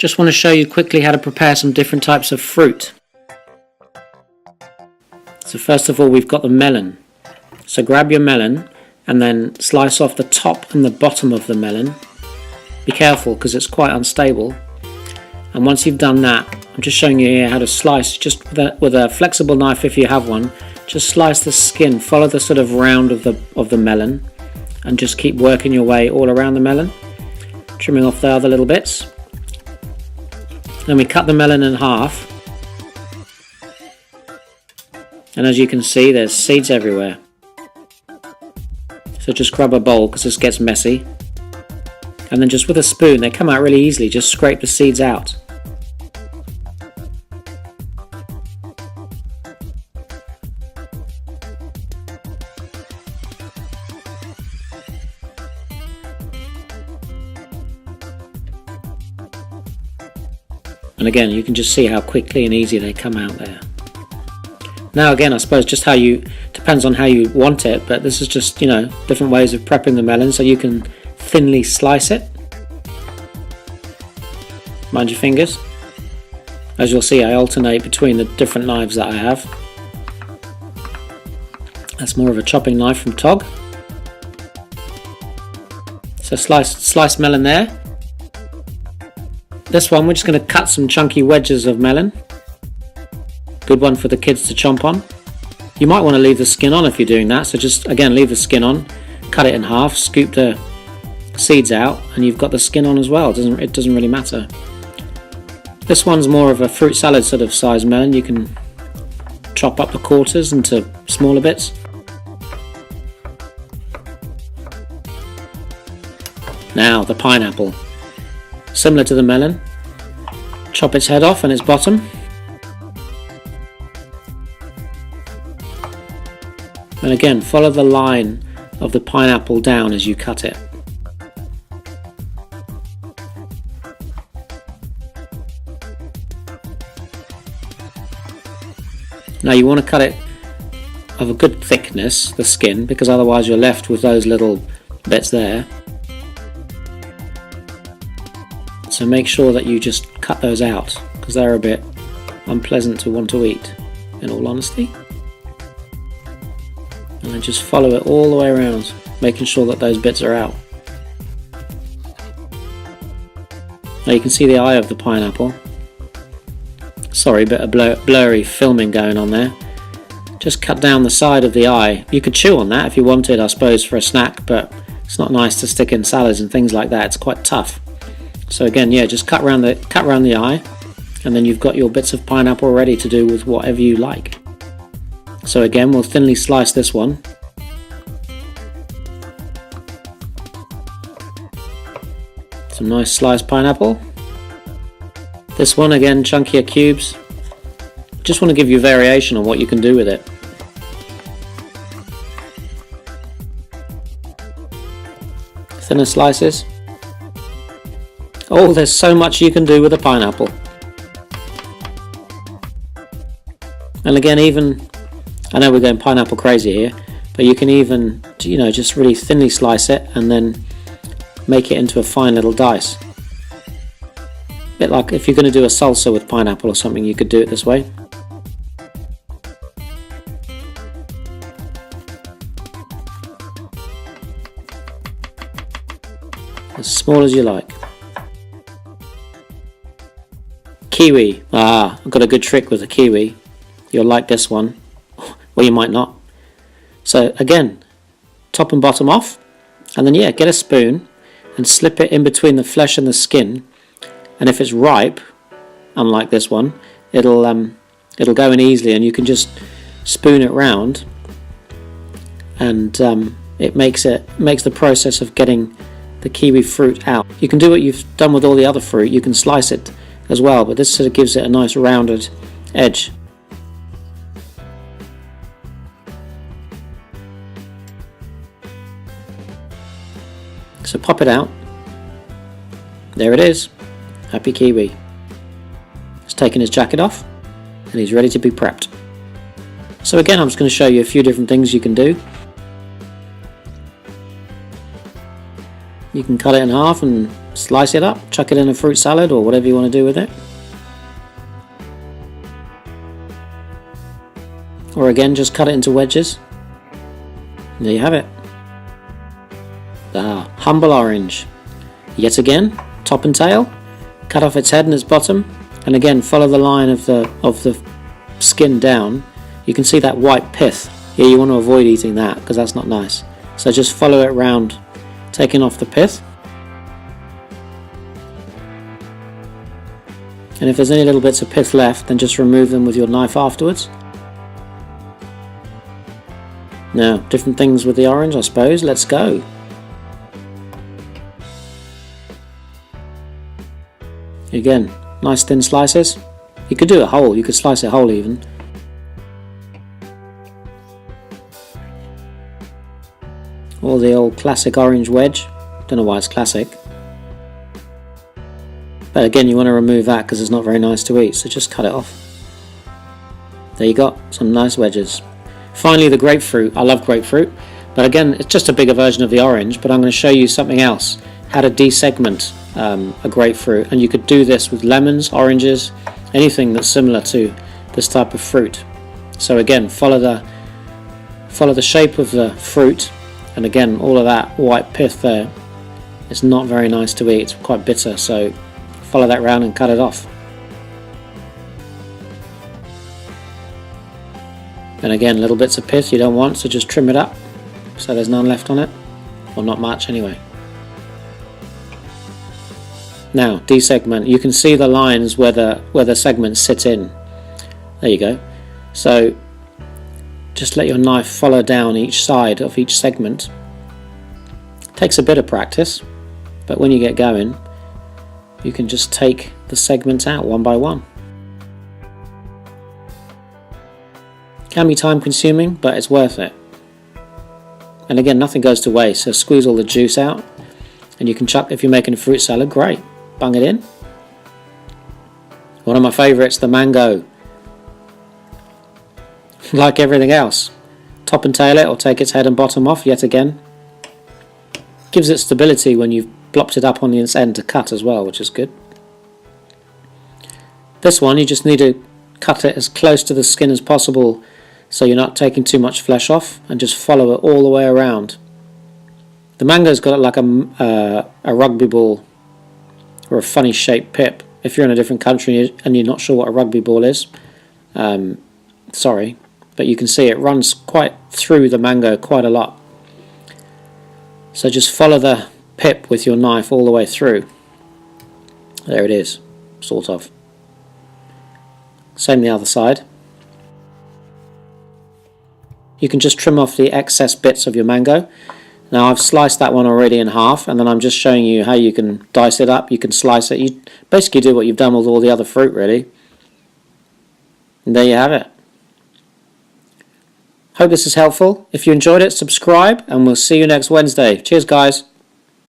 Just want to show you quickly how to prepare some different types of fruit. So first of all, we've got the melon. So grab your melon and then slice off the top and the bottom of the melon. Be careful because it's quite unstable. And once you've done that, I'm just showing you here how to slice, just with a flexible knife if you have one. Just slice the skin, follow the sort of round of the melon, and just keep working your way all around the melon, trimming off the other little bits. Then we cut the melon in half, and as you can see, there's seeds everywhere. So just grab a bowl because this gets messy, and then just with a spoon, they come out really easily. Just scrape the seeds out. And again, you can just see how quickly and easy they come out there. Now again, I suppose just depends on how you want it, but this is just, different ways of prepping the melon. So you can thinly slice it. Mind your fingers. As you'll see, I alternate between the different knives that I have. That's more of a chopping knife from Tkuk. So sliced melon there. This one, we're just going to cut some chunky wedges of melon. Good one for the kids to chomp on. You might want to leave the skin on if you're doing that, so just again leave the skin on, cut it in half, scoop the seeds out, and you've got the skin on as well. It doesn't really matter. This one's more of a fruit salad sort of size melon. You can chop up the quarters into smaller bits. Now the pineapple. Similar to the melon, chop its head off and its bottom. And again, follow the line of the pineapple down as you cut it. Now you want to cut it of a good thickness, the skin, because otherwise you're left with those little bits there. So make sure that you just cut those out, because they're a bit unpleasant to want to eat, in all honesty. And then just follow it all the way around, making sure that those bits are out. Now you can see the eye of the pineapple. Sorry, a bit of blurry filming going on there. Just cut down the side of the eye. You could chew on that if you wanted, I suppose, for a snack, but it's not nice to stick in salads and things like that. It's quite tough. So again, yeah, just cut around the eye, and then you've got your bits of pineapple ready to do with whatever you like. So again, we'll thinly slice this one. Some nice sliced pineapple. This one, again, chunkier cubes. Just want to give you variation on what you can do with it. Thinner slices. Oh, there's so much you can do with a pineapple. And again, I know we're going pineapple crazy here, but you can even, just really thinly slice it and then make it into a fine little dice. A bit like if you're going to do a salsa with pineapple or something, you could do it this way. As small as you like. Kiwi. I've got a good trick with a kiwi. You'll like this one, or you might not. So again, top and bottom off, and then get a spoon and slip it in between the flesh and the skin. And if it's ripe, unlike this one, it'll go in easily, and you can just spoon it round, and it makes the process of getting the kiwi fruit out. You can do what you've done with all the other fruit. You can slice it as well, but this sort of gives it a nice rounded edge. So pop it out. There it is. Happy kiwi. He's taken his jacket off and he's ready to be prepped. So again, I'm just going to show you a few different things you can do. You can cut it in half and slice it up, chuck it in a fruit salad or whatever you want to do with it. Or again, just cut it into wedges. And there you have it. Ah, humble orange. Yet again, top and tail, cut off its head and its bottom, and again follow the line of the skin down. You can see that white pith. Here you want to avoid eating that because that's not nice. So just follow it round, taking off the pith. And if there's any little bits of pith left, then just remove them with your knife afterwards. Now, different things with the orange, I suppose. Let's go. Again, nice thin slices. You could do it whole, you could slice it whole even. Or the old classic orange wedge. Don't know why it's classic. But again, you want to remove that because it's not very nice to eat, so just cut it off. There you go, some nice wedges. Finally, the grapefruit. I love grapefruit, but again, it's just a bigger version of the orange, but I'm going to show you something else, how to desegment a grapefruit, and you could do this with lemons, oranges, anything that's similar to this type of fruit. So again, follow the shape of the fruit, and again, all of that white pith there, it's not very nice to eat, it's quite bitter, so follow that round and cut it off. And again, little bits of pith you don't want, so just trim it up so there's none left on it, or not much anyway. Now, desegment. You can see the lines where the segments sit in. There you go. So just let your knife follow down each side of each segment. Takes a bit of practice, but when you get going, you can just take the segments out one by one. Can be time consuming, but it's worth it. And again, nothing goes to waste, so squeeze all the juice out, and you can chuck, if you're making a fruit salad, great, bung it in. One of my favourites, the mango. Like everything else, top and tail it or take its head and bottom off yet again. Gives it stability when you've blopped it up on the end to cut as well, which is good. This one, you just need to cut it as close to the skin as possible so you're not taking too much flesh off, and just follow it all the way around. The mango's got like a rugby ball or a funny shaped pip. If you're in a different country and you're not sure what a rugby ball is, sorry, but you can see it runs quite through the mango quite a lot. So just follow the pip with your knife all the way through. There it is, sort of. Same the other side. You can just trim off the excess bits of your mango. Now I've sliced that one already in half, and then I'm just showing you how you can dice it up. You can slice it. You basically do what you've done with all the other fruit, really. And there you have it. Hope this is helpful. If you enjoyed it, subscribe, and we'll see you next Wednesday. Cheers, guys.